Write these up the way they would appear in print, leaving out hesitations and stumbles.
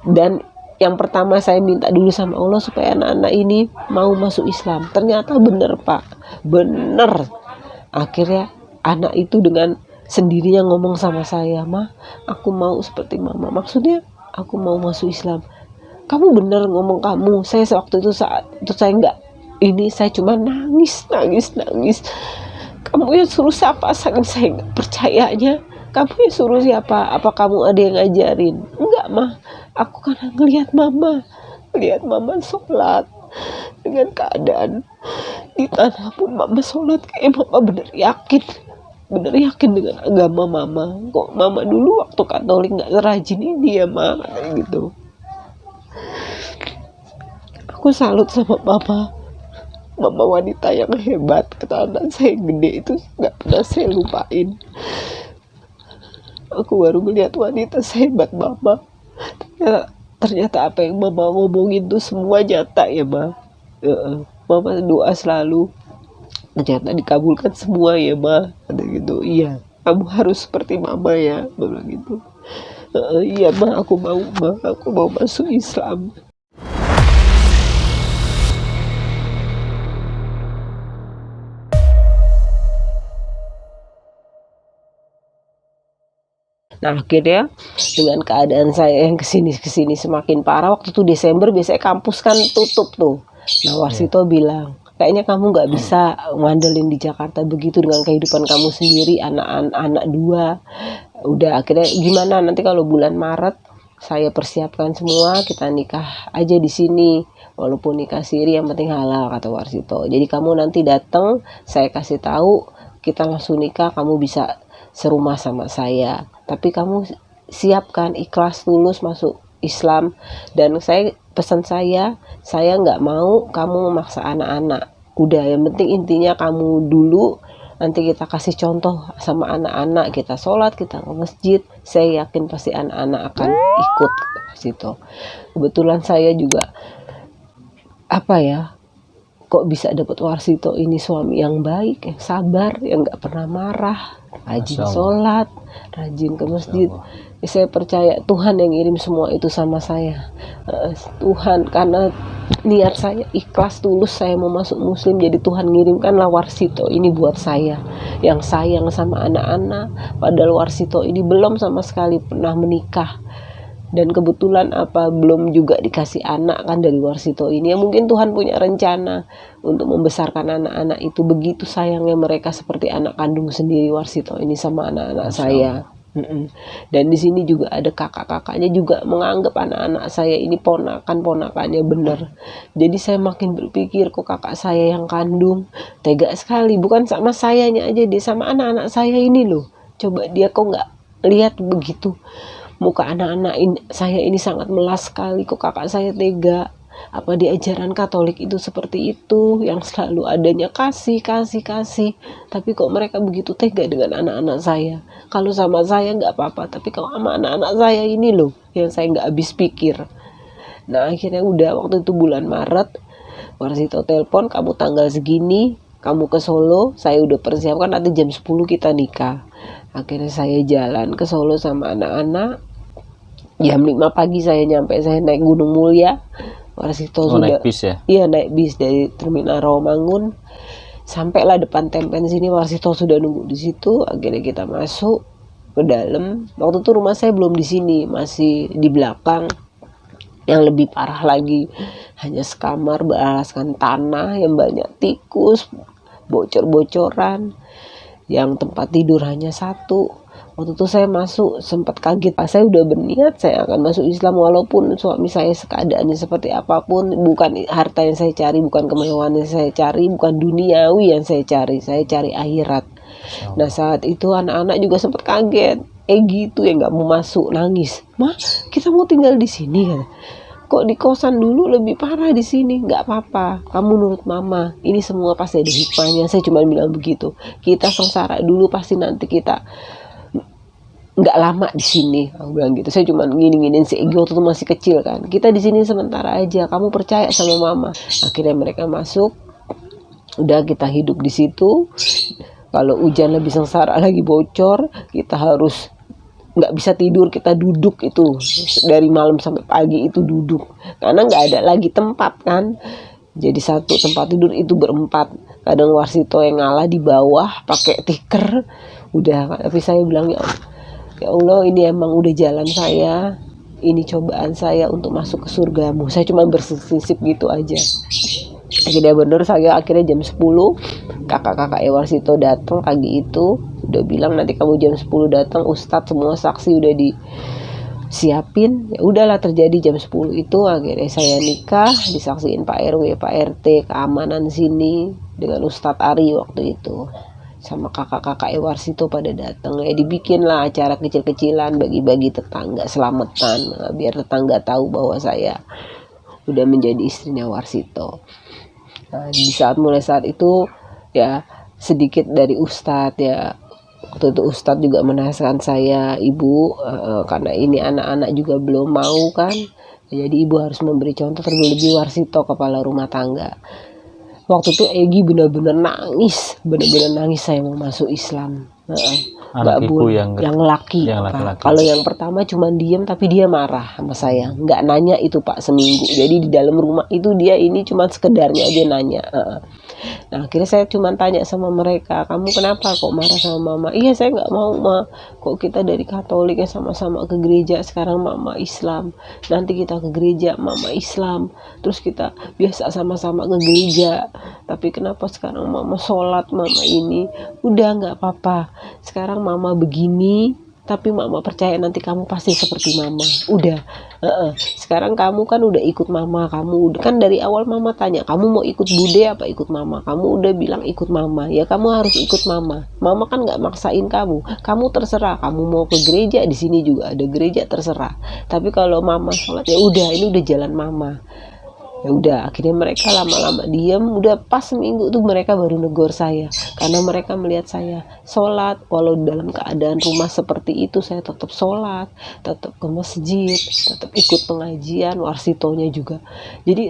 Dan yang pertama saya minta dulu sama Allah supaya anak-anak ini mau masuk Islam. Ternyata bener Pak, bener. Akhirnya anak itu dengan sendirinya ngomong sama saya, "Ma, aku mau seperti mama." Maksudnya aku mau masuk Islam. Kamu bener ngomong kamu. Saya waktu itu saat itu saya nggak ini, saya cuma nangis. Kamu yang suruh siapa? Saking saya nggak percayanya. Kamu yang suruh siapa? Apa kamu ada yang ngajarin? Enggak mah, aku karena ngelihat mama sholat dengan keadaan di tanah pun mama sholat, kayak mama bener yakin dengan agama mama. Kok mama dulu waktu Katolik nggak serajin ini ya ma, kayak gitu. Aku salut sama mama wanita yang hebat. Kata anak saya gede itu nggak pernah saya lupain. Aku baru melihat wanita sehebat mama. Ternyata apa yang mama ngomongin tuh semua nyata ya ma. Mama doa selalu, ternyata dikabulkan semua ya ma. Ada gitu. Iya, kamu harus seperti mama ya, mama gitu. Iya ma, aku mau masuk Islam. Nah akhirnya dengan keadaan saya yang kesini semakin parah. Waktu itu Desember biasanya kampus kan tutup tuh. Nah Warsito bilang, kayaknya kamu nggak bisa ngandelin di Jakarta begitu dengan kehidupan kamu sendiri, anak dua. Udah akhirnya gimana nanti kalau bulan Maret saya persiapkan semua, kita nikah aja di sini. Walaupun nikah siri yang penting halal, kata Warsito. Jadi kamu nanti datang, saya kasih tahu, kita langsung nikah, kamu bisa serumah sama saya. Tapi kamu siapkan ikhlas tulus masuk Islam. Dan saya pesan saya nggak mau kamu memaksa anak-anak. Udah, yang penting intinya kamu dulu, nanti kita kasih contoh sama anak-anak, kita sholat, kita ke masjid, saya yakin pasti anak-anak akan ikut ke situ. Kebetulan saya juga kok bisa dapat Warsito ini suami yang baik, yang sabar, yang nggak pernah marah, rajin sholat, rajin ke masjid. Saya percaya Tuhan yang ngirim semua itu sama saya. Tuhan, karena niat saya ikhlas tulus, saya mau masuk Muslim, jadi Tuhan ngirimkanlah Warsito ini buat saya, yang sayang sama anak-anak. Padahal Warsito ini belum sama sekali pernah menikah, dan kebetulan belum juga dikasih anak kan dari Warsito ini. Ya mungkin Tuhan punya rencana untuk membesarkan anak-anak itu. Begitu sayangnya mereka seperti anak kandung sendiri Warsito ini sama anak-anak saya. Dan di sini juga ada kakak-kakaknya juga menganggap anak-anak saya ini ponakannya bener. Jadi saya makin berpikir, kok kakak saya yang kandung tega sekali, bukan sama sayanya aja, dia sama anak-anak saya ini loh. Coba dia kok nggak lihat begitu, muka anak-anak saya ini sangat melas sekali, kok kakak saya tega. Apa di ajaran Katolik itu seperti itu, yang selalu adanya kasih, tapi kok mereka begitu tega dengan anak-anak saya. Kalau sama saya nggak apa-apa, tapi kalau sama anak-anak saya ini loh, yang saya nggak habis pikir. Nah akhirnya udah, waktu itu bulan Maret, Warsito telepon, kamu tanggal segini kamu ke Solo, saya udah persiapkan nanti jam 10 kita nikah. Akhirnya saya jalan ke Solo sama anak-anak. Jam 5 pagi saya nyampe, saya naik Gunung Mulia. Warsito sudah naik bis ya? Iya, naik bis dari Terminal Rawamangun. Sampailah depan Tempen sini, Warsito sudah nunggu di situ. Akhirnya kita masuk ke dalam. Waktu itu rumah saya belum di sini, masih di belakang. Yang lebih parah lagi, hanya sekamar beralaskan tanah yang banyak tikus, bocor-bocoran. Yang tempat tidur hanya satu. Waktu itu saya masuk sempat kaget. Saya udah berniat saya akan masuk Islam, walaupun suami saya keadaannya seperti apapun. Bukan harta yang saya cari, bukan kemewahan yang saya cari, bukan duniawi yang saya cari akhirat. Nah saat itu anak-anak juga sempat kaget. Gitu ya, nggak mau masuk, nangis. "Ma, kita mau tinggal di sini kan? Kok di kosan dulu lebih parah di sini?" "Nggak apa-apa, kamu nurut mama. Ini semua pasti ada hikmahnya." Saya cuma bilang begitu. Kita sengsara dulu, pasti nanti kita nggak lama di sini, aku bilang gitu. Saya cuma nginin si Egi waktu itu masih kecil kan. Kita di sini sementara aja, kamu percaya sama mama. Akhirnya mereka masuk, udah kita hidup di situ. Kalau hujan lebih sengsara lagi, bocor, kita harus nggak bisa tidur, kita duduk itu dari malam sampai pagi itu duduk, karena nggak ada lagi tempat kan. Jadi satu tempat tidur itu berempat, kadang Warsito yang ngalah di bawah pakai tikar udah. Tapi saya bilang, ya Allah, ini emang udah jalan saya, ini cobaan saya untuk masuk ke surgamu. Saya cuma berprinsip gitu aja. Akhirnya bener, saya akhirnya jam 10 kakak-kakak Warsito datang pagi itu, udah bilang nanti kamu jam 10 datang, Ustadz semua saksi udah disiapin. Ya udahlah, terjadi jam 10 itu. Akhirnya saya nikah, disaksiin Pak RW, Pak RT, keamanan sini dengan Ustadz Ari waktu itu, sama kakak-kakak Warsito pada datang. Ya dibikin lah acara kecil-kecilan, bagi-bagi tetangga, selamatan, biar tetangga tahu bahwa saya udah menjadi istrinya Warsito. Nah, mulai saat itu ya sedikit dari Ustadz ya. Waktu itu Ustadz juga menasihatkan saya, ibu, karena ini anak-anak juga belum mau kan, jadi ibu harus memberi contoh, terlebih Warsito kepala rumah tangga. Waktu itu Egi benar-benar nangis, saya mau masuk Islam. Anak ibu yang laki. Kalau yang pertama cuma diem, tapi dia marah sama saya, nggak nanya itu Pak seminggu. Jadi di dalam rumah itu dia ini cuma sekedarnya aja nanya. Nah akhirnya saya cuma tanya sama mereka, kamu kenapa kok marah sama mama? Iya saya nggak mau ma, kok kita dari Katolik ya sama-sama ke gereja, sekarang mama Islam, nanti kita ke gereja mama Islam, terus kita biasa sama-sama ke gereja, tapi kenapa sekarang mama sholat, mama ini? Udah nggak apa-apa, sekarang mama begini, tapi mama percaya nanti kamu pasti seperti mama. Udah, sekarang kamu kan udah ikut mama, kamu kan dari awal mama tanya kamu mau ikut bude apa ikut mama, kamu udah bilang ikut mama, ya kamu harus ikut mama. Mama kan nggak maksain kamu terserah, kamu mau ke gereja, di sini juga ada gereja, terserah. Tapi kalau mama sholat ya udah, ini udah jalan mama. Ya udah, akhirnya mereka lama-lama diam. Udah pas seminggu tuh mereka baru negor saya, karena mereka melihat saya sholat, walau dalam keadaan rumah seperti itu saya tetap sholat, tetap ke masjid, tetap ikut pengajian, Warsitonya juga. Jadi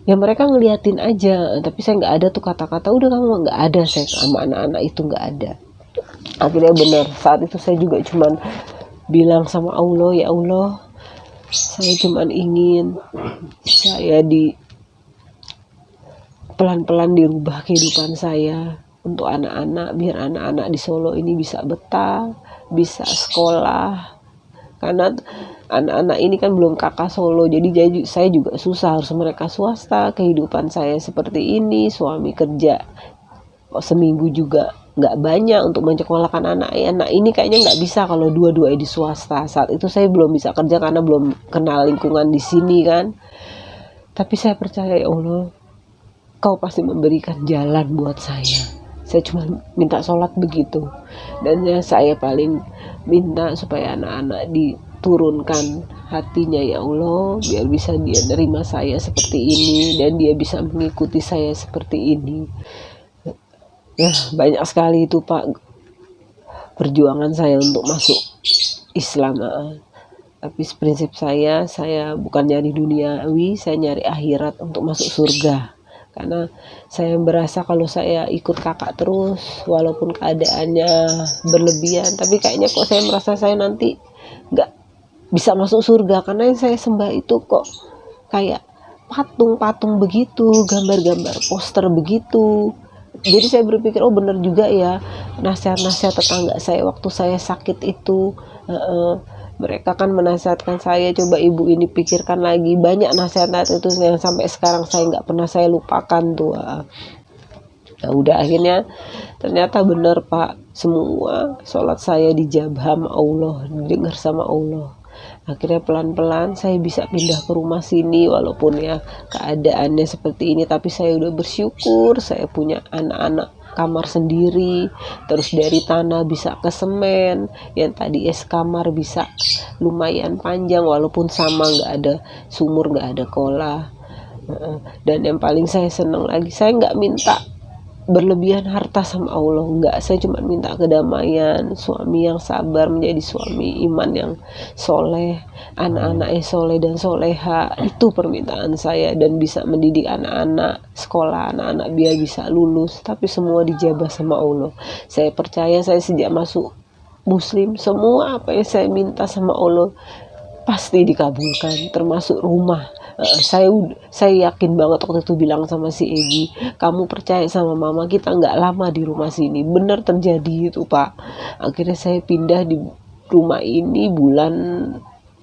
ya mereka ngeliatin aja, tapi saya nggak ada tuh kata-kata udah kamu, nggak ada. Saya sama anak-anak itu nggak ada. Akhirnya benar, saat itu saya juga cuman bilang sama Allah, ya Allah, saya cuma ingin saya pelan-pelan dirubah kehidupan saya untuk anak-anak, biar anak-anak di Solo ini bisa betah, bisa sekolah. Karena anak-anak ini kan belum kakak Solo, jadi saya juga susah, harus mereka swasta. Kehidupan saya seperti ini, suami kerja seminggu juga nggak banyak untuk menyekolahkan anak ini, kayaknya nggak bisa kalau dua-duanya di swasta. Saat itu saya belum bisa kerja karena belum kenal lingkungan di sini kan. Tapi saya percaya, ya Allah, Kau pasti memberikan jalan buat saya. Saya cuma minta sholat begitu, dan saya paling minta supaya anak-anak diturunkan hatinya, ya Allah, biar bisa dia nerima saya seperti ini dan dia bisa mengikuti saya seperti ini. Ya banyak sekali itu Pak perjuangan saya untuk masuk Islam. Tapi prinsip saya bukan nyari duniawi, saya nyari akhirat untuk masuk surga. Karena saya berasa kalau saya ikut kakak terus, walaupun keadaannya berlebihan, tapi kayaknya kok saya merasa saya nanti gak bisa masuk surga. Karena yang saya sembah itu kok kayak patung-patung begitu, gambar-gambar poster begitu. Jadi saya berpikir, oh benar juga ya nasihat-nasihat tetangga saya waktu saya sakit itu. Mereka kan menasihatkan saya, coba ibu ini pikirkan lagi. Banyak nasihat-nasihat itu yang sampai sekarang saya nggak pernah saya lupakan tuh. Nah udah, akhirnya ternyata benar Pak, semua sholat saya dijabah sama Allah, didengar sama Allah. Akhirnya pelan-pelan saya bisa pindah ke rumah sini, walaupun ya keadaannya seperti ini, tapi saya udah bersyukur saya punya anak-anak kamar sendiri, terus dari tanah bisa ke semen, yang tadi kamar bisa lumayan panjang, walaupun sama nggak ada sumur, nggak ada kolah. Dan yang paling saya senang lagi, saya nggak minta berlebihan harta sama Allah, enggak. Saya cuma minta kedamaian, suami yang sabar, menjadi suami iman yang soleh, anak-anaknya soleh dan soleha. Itu permintaan saya, dan bisa mendidik anak-anak sekolah, anak-anak biar bisa lulus. Tapi semua dijabah sama Allah. Saya percaya, saya sejak masuk muslim, semua apa yang saya minta sama Allah pasti dikabulkan, termasuk rumah. Saya yakin banget waktu itu bilang sama si Egi, kamu percaya sama mama, kita nggak lama di rumah sini. Bener terjadi itu Pak. Akhirnya saya pindah di rumah ini bulan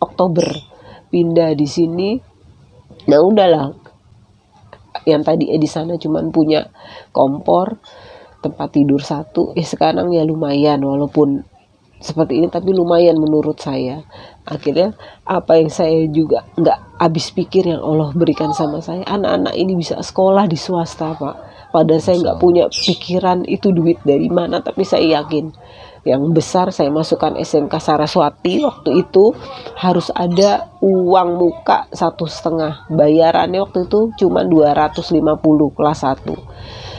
Oktober, pindah di sini. Nah udahlah, yang tadi di sana cuman punya kompor, tempat tidur satu, sekarang ya lumayan, walaupun seperti ini tapi lumayan menurut saya. Akhirnya apa yang saya juga nggak habis pikir yang Allah berikan sama saya, anak-anak ini bisa sekolah di swasta Pak. Padahal saya nggak punya pikiran itu duit dari mana, tapi saya yakin yang besar saya masukkan SMK Saraswati waktu itu harus ada uang muka 1,5, bayarannya waktu itu cuma 250 kelas 1.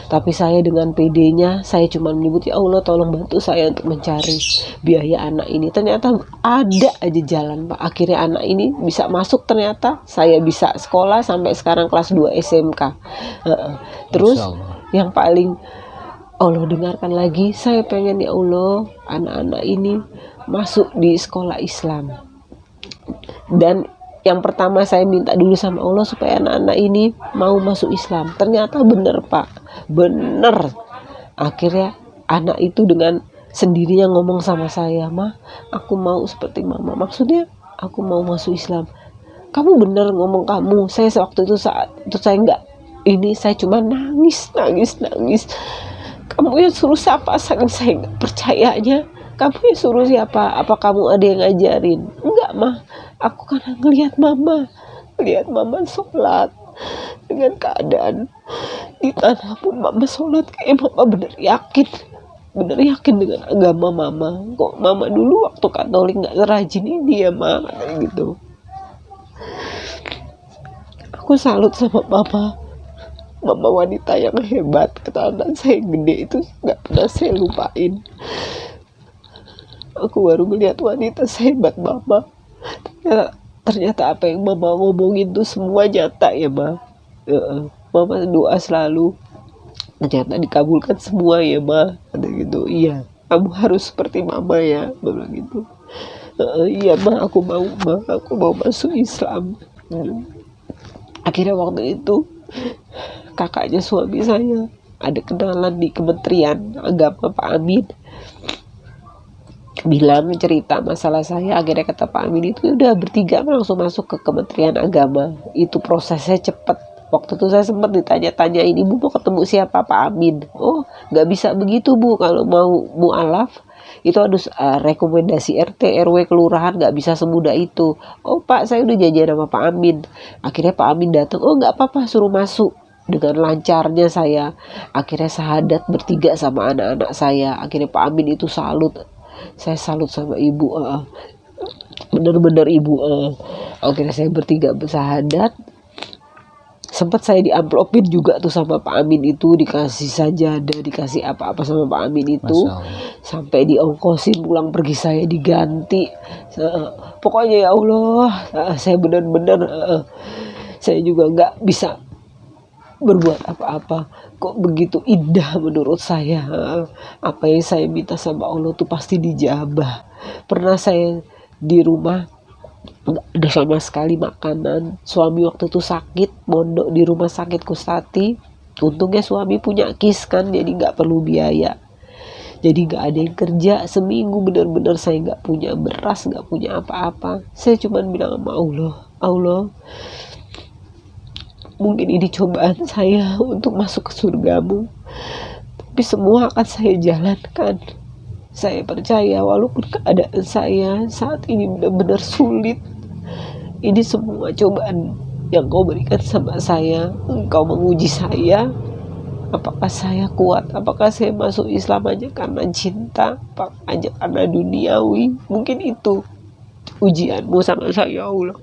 Tapi saya dengan PD-nya, saya cuma menyebut, ya Allah tolong bantu saya untuk mencari biaya anak ini. Ternyata ada aja jalan Pak. Akhirnya anak ini bisa masuk, ternyata saya bisa sekolah sampai sekarang kelas 2 SMK. Terus yang paling Allah dengarkan lagi, saya pengen ya Allah anak-anak ini masuk di sekolah Islam. Dan yang pertama saya minta dulu sama Allah supaya anak-anak ini mau masuk Islam. Ternyata bener Pak, bener. Akhirnya anak itu dengan sendirinya ngomong sama saya, "Ma, aku mau seperti mama." Maksudnya aku mau masuk Islam. Kamu bener ngomong kamu. Saya waktu itu saat itu saya nggak ini, saya cuma nangis. Kamu yang suruh siapa? Saking saya nggak percayanya. Kamu yang suruh siapa? Apa kamu ada yang ngajarin? Enggak mah. Aku karena ngelihat mama sholat dengan keadaan di tanah pun mama sholat, kayak mama bener yakin dengan agama mama. Kok mama dulu waktu Katolik nggak rajin ini ya ma, kayak gitu. Aku salut sama mama wanita yang hebat. Kata anak saya gede itu nggak pernah saya lupain. Aku baru melihat wanita sehebat mama. Ternyata apa yang mama ngomongin tuh semua nyata ya ma. Mama doa selalu, ternyata dikabulkan semua ya ma. Ada gitu, iya kamu harus seperti mama ya, mama gitu. Iya ma, aku mau masuk Islam. Akhirnya waktu itu kakaknya suami saya ada kenalan di Kementerian Agama, Pak Amin, bilang cerita masalah saya. Akhirnya kata Pak Amin itu udah bertiga langsung masuk ke Kementerian Agama. Itu prosesnya cepet. Waktu itu saya sempat ditanya-tanya, ini Bu mau ketemu siapa? Pak Amin. Oh nggak bisa begitu Bu, kalau mau mualaf itu harus rekomendasi RT RW kelurahan, nggak bisa semudah itu. Oh Pak, saya udah janjian sama Pak Amin. Akhirnya Pak Amin datang, oh nggak apa-apa, suruh masuk. Dengan lancarnya saya akhirnya syahadat bertiga sama anak-anak saya. Akhirnya Pak Amin itu salut. Saya salut sama ibu, bener-bener ibu. Akhirnya saya bertiga bersyahadat. Sempat saya diamplopin juga tuh sama Pak Amin itu, dikasih sajadah, dikasih apa-apa sama Pak Amin itu, sampai diongkosin pulang pergi saya diganti. Pokoknya ya Allah, saya benar-benar saya juga nggak bisa berbuat apa-apa. Kok begitu indah menurut saya. Apa yang saya minta sama Allah tuh pasti dijabah. Pernah saya di rumah nggak ada sama sekali makanan. Suami waktu itu sakit, mondok di rumah sakit Kustati. Untungnya suami punya KIS kan, jadi nggak perlu biaya. Jadi nggak ada yang kerja seminggu, benar-benar saya nggak punya beras, nggak punya apa-apa. Saya cuma bilang sama Allah, mungkin ini cobaan saya untuk masuk ke surgamu, tapi semua akan saya jalankan. Saya percaya walaupun keadaan saya saat ini benar-benar sulit, ini semua cobaan yang kau berikan sama saya. Engkau menguji saya, apakah saya kuat, apakah saya masuk Islam aja karena cinta, apakah aja karena duniawi. Mungkin itu ujianmu sama saya ya Allah.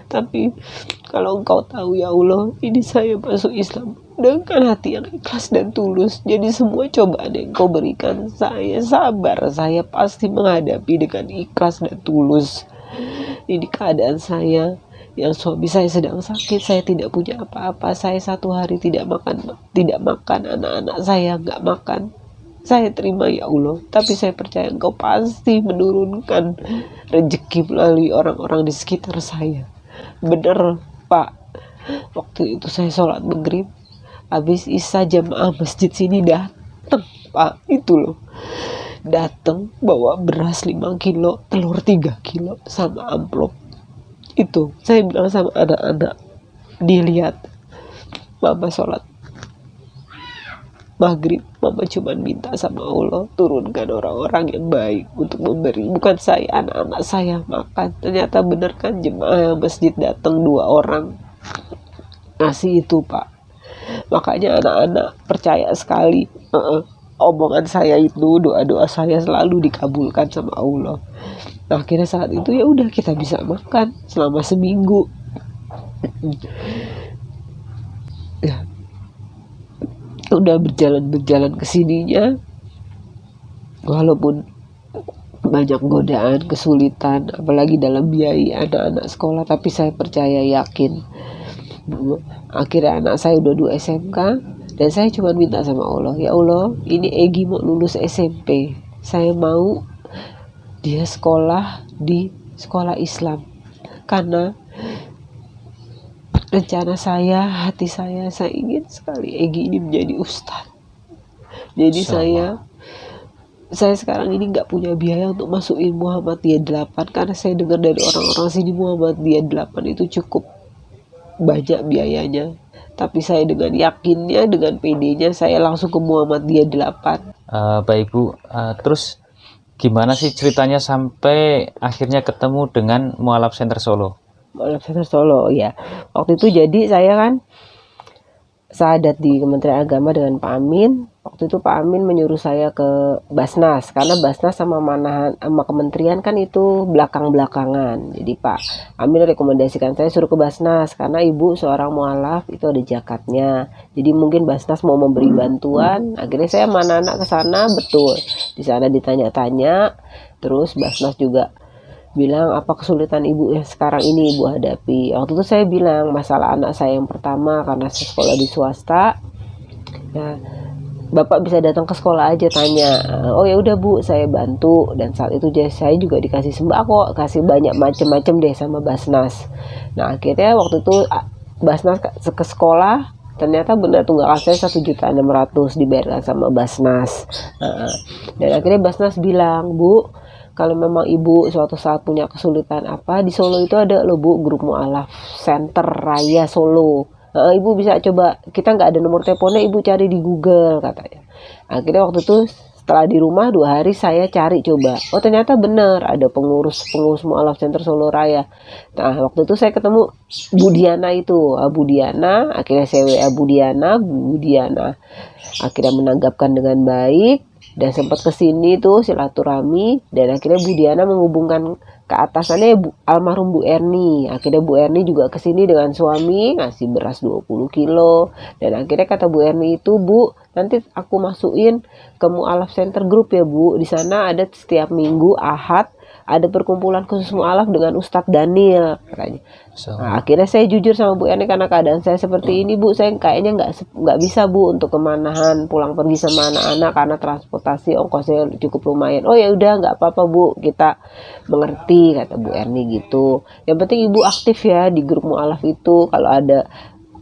Tapi kalau engkau tahu ya Allah, ini saya masuk Islam dengan hati yang ikhlas dan tulus. Jadi semua cobaan yang kau berikan, saya sabar, saya pasti menghadapi dengan ikhlas dan tulus. Ini keadaan saya, yang suami saya sedang sakit, saya tidak punya apa-apa. Saya 1 hari tidak makan, anak-anak saya nggak makan. Saya terima ya Allah, tapi saya percaya Engkau pasti menurunkan rezeki melalui orang-orang di sekitar saya. Bener Pak, waktu itu saya sholat maghrib, habis isya jamaah masjid sini datang Pak, itu loh, datang bawa beras 5 kilo, telur 3 kilo, sama amplop. Itu saya bilang sama anak-anak, dilihat mama sholat maghrib, mama cuma minta sama Allah turunkan orang-orang yang baik untuk memberi, bukan saya, anak-anak saya makan. Ternyata bener kan, jemaah masjid datang 2 orang ngasih itu Pak. Makanya anak-anak percaya sekali, omongan saya itu, doa-doa saya selalu dikabulkan sama Allah. Nah, akhirnya saat itu ya udah, kita bisa makan selama seminggu. Ya, udah berjalan kesininya, walaupun banyak godaan, kesulitan, apalagi dalam biaya anak-anak sekolah, tapi saya percaya, yakin. Akhirnya anak saya udah 2 SMK, dan saya cuma minta sama Allah, ya Allah, ini Egi mau lulus SMP, saya mau dia sekolah di sekolah Islam, karena rencana saya, hati saya ingin sekali Egi ini menjadi ustadz. Jadi saya sekarang ini nggak punya biaya untuk masukin Muhammadiyah 8, karena saya dengar dari orang-orang sini Muhammadiyah 8 itu cukup banyak biayanya. Tapi saya dengan yakinnya, dengan PD-nya, saya langsung ke Muhammadiyah 8. Baik Bu, terus gimana sih ceritanya sampai akhirnya ketemu dengan Mualaf Center Solo? Mualaf Center Solo ya, waktu itu jadi saya kan sahadat di Kementerian Agama dengan Pak Amin. Waktu itu Pak Amin menyuruh saya ke Basnas, karena Basnas sama kementerian kan itu belakang-belakangan. Jadi Pak Amin rekomendasikan saya suruh ke Basnas, karena ibu seorang mualaf itu ada zakatnya. Jadi mungkin Basnas mau memberi bantuan. Akhirnya saya sama anak-anak ke sana, betul. Di sana ditanya-tanya, terus Basnas juga bilang apa kesulitan ibu yang sekarang ini ibu hadapi. Waktu itu saya bilang masalah anak saya yang pertama, karena saya sekolah di swasta. Ya, Bapak bisa datang ke sekolah aja tanya. Oh ya udah Bu, saya bantu. Dan saat itu saya juga dikasih sembako, kasih banyak macam-macam deh sama Basnas. Nah akhirnya waktu itu Basnas ke sekolah, ternyata benar tunggakan saya 1.600.000 dibayarkan sama Basnas. Dan akhirnya Basnas bilang, Bu, kalau memang ibu suatu saat punya kesulitan apa, di Solo itu ada loh Bu, grup Mualaf Center Raya Solo. Ibu bisa coba, kita nggak ada nomor teleponnya, ibu cari di Google katanya. Akhirnya waktu itu setelah di rumah 2 hari saya cari coba. Oh ternyata benar ada pengurus Mualaf Center Solo Raya. Nah waktu itu saya ketemu Bu Diana itu, Bu Diana. Akhirnya saya WA Bu Diana akhirnya menanggapkan dengan baik. Dan sempat kesini tuh silaturahmi, dan akhirnya Bu Diana menghubungkan ke atasannya almarhum Bu Erni. Akhirnya Bu Erni juga kesini dengan suami, ngasih beras 20 kilo. Dan akhirnya kata Bu Erni itu, Bu, nanti aku masukin ke Mualaf Center Group ya Bu. Di sana ada setiap minggu Ahad ada perkumpulan khusus mualaf dengan Ustadz Daniel katanya. Nah, akhirnya saya jujur sama Bu Erni, karena keadaan saya seperti ini Bu, saya kayaknya nggak bisa Bu untuk kemanahan, pulang pergi sama anak-anak karena transportasi ongkosnya cukup lumayan. Oh ya udah nggak apa-apa Bu, kita mengerti kata Bu Erni gitu. Yang penting Ibu aktif ya di grup mualaf itu, kalau ada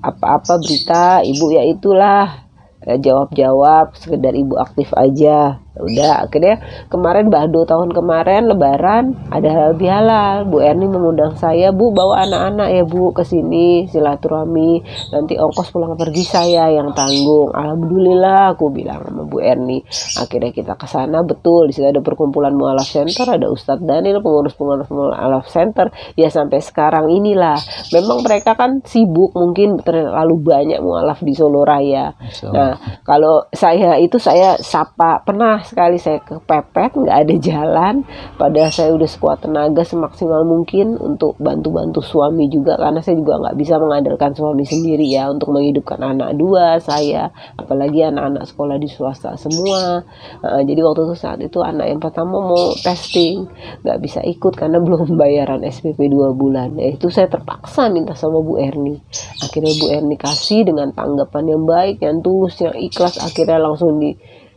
apa-apa berita Ibu ya itulah jawab-jawab, sekedar Ibu aktif aja. Udah akhirnya kemarin Bahdo tahun kemarin Lebaran ada halal bihalal, Bu Erni mengundang saya, Bu bawa anak-anak ya Bu ke sini silaturahmi, nanti ongkos pulang pergi saya yang tanggung. Alhamdulillah aku bilang sama Bu Erni. Akhirnya kita ke sana, betul di situ ada perkumpulan Mualaf Center, ada Ustadz Daniel, pengurus Mualaf Center. Ya sampai sekarang inilah. Memang mereka kan sibuk, mungkin terlalu banyak mualaf di Solo Raya. Nah kalau saya sapa, pernah sekali saya kepepet nggak ada jalan, padahal saya udah sekuat tenaga semaksimal mungkin untuk bantu-bantu suami juga, karena saya juga nggak bisa mengandalkan suami sendiri ya untuk menghidupkan anak 2 saya, apalagi anak-anak sekolah di swasta semua. Jadi waktu itu saat itu anak yang pertama mau testing, nggak bisa ikut karena belum bayaran SPP 2 bulan. Itu saya terpaksa minta sama Bu Erni. Akhirnya Bu Erni kasih dengan tanggapan yang baik, yang tulus, yang ikhlas. Akhirnya langsung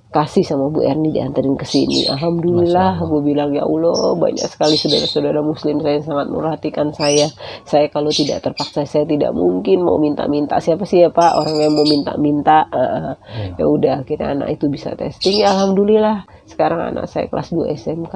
kasih sama Bu Erni dianterin ke sini. Alhamdulillah, gue bilang ya Allah banyak sekali saudara-saudara muslim saya yang sangat memperhatikan saya. Saya kalau tidak terpaksa saya tidak mungkin mau minta-minta. Siapa sih ya Pak orang yang mau minta-minta? Ya udah akhirnya anak itu bisa testing. Ya alhamdulillah sekarang anak saya kelas 2 SMK.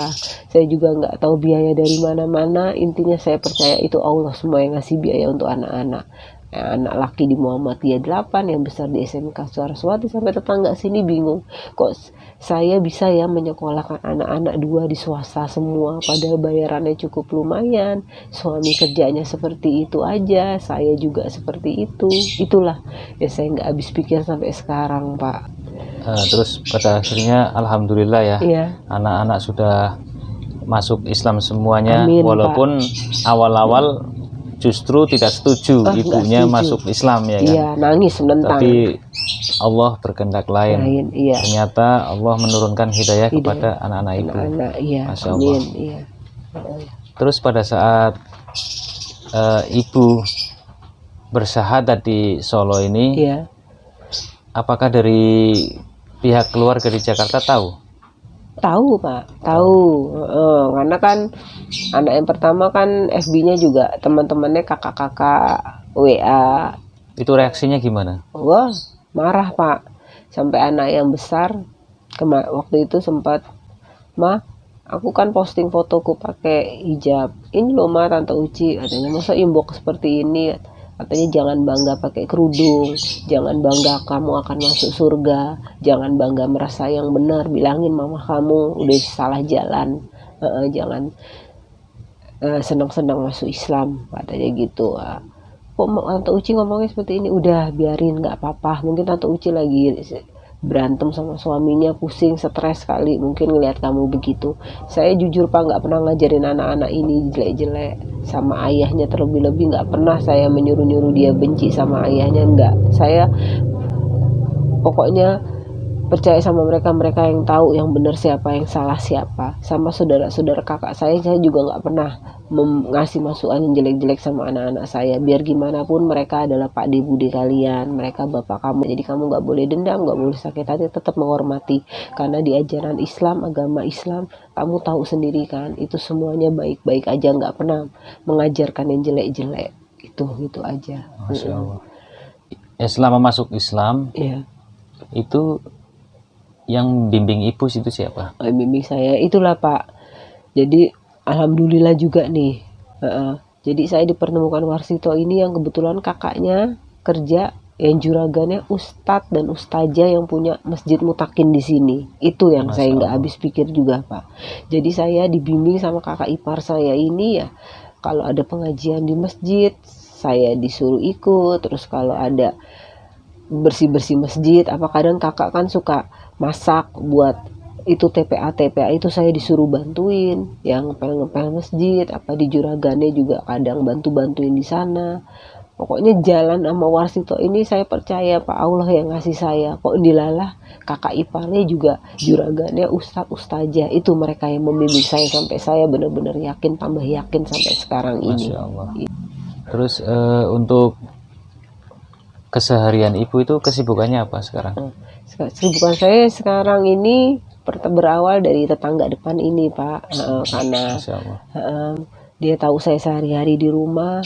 Saya juga nggak tahu biaya dari mana-mana. Intinya saya percaya itu Allah semua yang ngasih biaya untuk anak-anak. Anak laki di Muhammadiyah 8, yang besar di SMK Saraswati. Sampai tetangga sini bingung, kok saya bisa ya menyekolahkan anak-anak 2 di swasta semua, padahal bayarannya cukup lumayan, suami kerjanya seperti itu aja, saya juga seperti itu. Itulah ya saya nggak habis pikir sampai sekarang Pak. Terus pada akhirnya alhamdulillah ya, Iya. anak-anak sudah masuk Islam semuanya. Amin, walaupun awal-awal justru tidak setuju ibunya setuju. masuk Islam ya kan. Iya, nangis menentang. Tapi Allah berkehendak lain. Iya. Ternyata Allah menurunkan hidayah kepada anak-anak ibu. Anak-anak, iya. Masya Allah. Amin, iya. Terus pada saat ibu bersyahadat di Solo ini, Iya. apakah dari pihak keluarga di Jakarta tahu? Tahu Pak, tahu. Karena kan anak yang pertama kan FB-nya juga teman-temannya kakak-kakak WA. Itu reaksinya gimana? Wah, marah Pak. Sampai anak yang besar waktu itu sempat, "Ma, aku kan posting fotoku pakai hijab. Ini loh Ma, Tante Uci," katanya, "masa inbox seperti ini?" Katanya jangan bangga pakai kerudung, jangan bangga kamu akan masuk surga, jangan bangga merasa yang benar, bilangin mama kamu udah salah jalan, jangan senang-senang masuk Islam, katanya gitu. Kok Tante Uci ngomongnya seperti ini? Udah biarin, nggak apa-apa, mungkin Tante Uci lagi berantem sama suaminya, pusing, stres kali, mungkin ngelihat kamu begitu. Saya jujur Pak nggak pernah ngajarin anak-anak ini jelek-jelek sama ayahnya, terlebih-lebih nggak pernah saya menyuruh-nyuruh dia benci sama ayahnya, nggak. Saya pokoknya percaya sama mereka yang tahu yang benar siapa, yang salah siapa. Sama saudara-saudara kakak saya juga nggak pernah ngasih masukan yang jelek-jelek sama anak-anak saya. Biar gimana pun mereka adalah pak de bude kalian, mereka bapak kamu, jadi kamu nggak boleh dendam, nggak boleh sakit hati, tetap menghormati. Karena di ajaran Islam, agama Islam, kamu tahu sendiri kan, itu semuanya baik-baik aja, nggak pernah mengajarkan yang jelek-jelek. Itu aja. Masya Allah. Selama masuk Islam, Iya. itu yang bimbing ibu itu siapa? Bimbing saya itulah Pak. Jadi alhamdulillah juga nih. Jadi saya dipertemukan Warsito ini yang kebetulan kakaknya kerja, yang juragannya ustadz dan ustazah yang punya masjid Mutakin di sini. Itu yang saya nggak habis pikir juga Pak. Jadi saya dibimbing sama kakak ipar saya ini ya. Kalau ada pengajian di masjid, saya disuruh ikut. Terus kalau ada bersih-bersih masjid, apa kadang kakak kan suka masak buat itu TPA itu saya disuruh bantuin, yang ngepel masjid, apa di juragannya juga kadang bantuin di sana. Pokoknya jalan sama Warsito ini saya percaya Pak, Allah yang ngasih saya. Kok dilalah kakak iparnya juga juragannya ustazah, itu mereka yang membimbing saya sampai saya benar-benar yakin, tambah yakin sampai sekarang ini. Masya Allah. Terus untuk keseharian ibu itu kesibukannya apa sekarang? Kesibukan saya sekarang ini berawal dari tetangga depan ini Pak, karena dia tahu saya sehari-hari di rumah.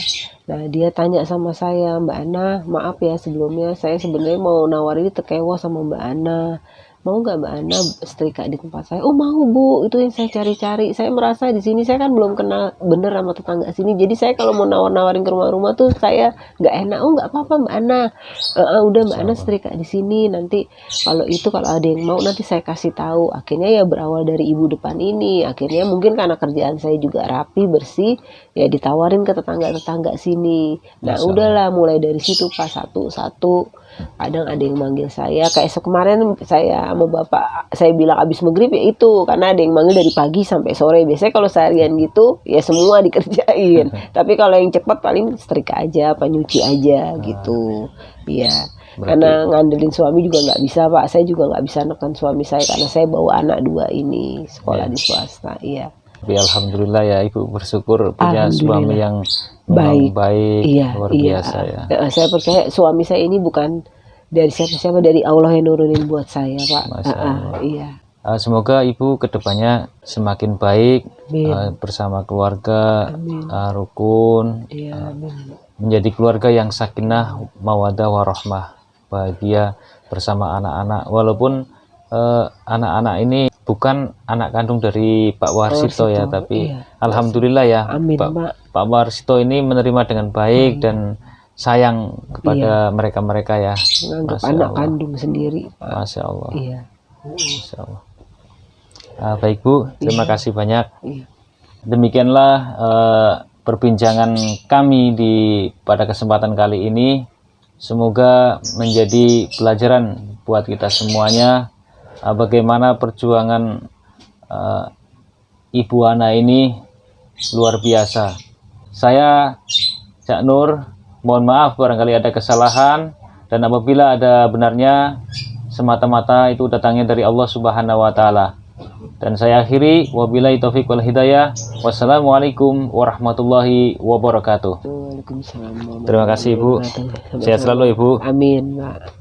Nah dia tanya sama saya, "Mbak Ana, maaf ya sebelumnya, saya sebenarnya mau nawarin tekewo sama Mbak Ana. Mau nggak Mbak Ana setrika di tempat saya?" "Oh mau Bu, itu yang saya cari-cari. Saya merasa di sini saya kan belum kenal bener sama tetangga sini. Jadi saya kalau mau nawarin ke rumah-rumah tuh saya nggak enak." "Oh nggak apa-apa Mbak Ana. Udah Mbak Ana setrika di sini. Nanti kalau ada yang mau nanti saya kasih tahu." Akhirnya ya berawal dari ibu depan ini. Akhirnya mungkin karena kerjaan saya juga rapi bersih, ya ditawarin ke tetangga-tetangga sini. Nah udahlah mulai dari situ Pak, satu-satu. Kadang ada yang manggil saya, kayak kemarin saya sama bapak saya bilang abis maghrib ya itu, karena ada yang manggil dari pagi sampai sore. Biasanya kalau seharian gitu ya semua dikerjain. Tapi kalau yang cepat paling setrika aja, apa nyuci aja gitu. Iya. Karena ngandelin suami juga nggak bisa Pak. Saya juga nggak bisa neken suami saya karena saya bawa anak 2 ini sekolah di swasta. Iya. Tapi alhamdulillah ya ibu bersyukur punya suami yang baik, Iya, luar biasa ya. Saya percaya suami saya ini bukan dari siapa-siapa, dari Allah yang nurunin buat saya, Pak. Masya Allah. Iya. Semoga Ibu kedepannya semakin baik Amin. bersama keluarga, Amin. rukun, Iya, amin. menjadi keluarga yang sakinah, mawaddah, warahmah, bahagia bersama anak-anak. Walaupun anak-anak ini bukan anak kandung dari Pak Warsito ya, tapi iya. alhamdulillah ya, Amin, Pak. Pak Warsito ini menerima dengan baik dan sayang kepada mereka-mereka ya. Menganggap Masya anak Allah. kandung sendiri, Pak. Masya Allah. Iya. Masya Allah. Baik Bu, terima kasih banyak. Iya. Demikianlah perbincangan kami pada kesempatan kali ini. Semoga menjadi pelajaran buat kita semuanya bagaimana perjuangan Ibu Ana ini luar biasa. Saya Cak Nur, mohon maaf barangkali ada kesalahan, dan apabila ada benarnya semata-mata itu datangnya dari Allah Subhanahu wa taala. Dan saya akhiri, wabillahi taufiq wal hidayah. Wassalamualaikum warahmatullahi wabarakatuh. Waalaikumsalam. Terima kasih Ibu. Sehat selalu Ibu. Amin, Pak.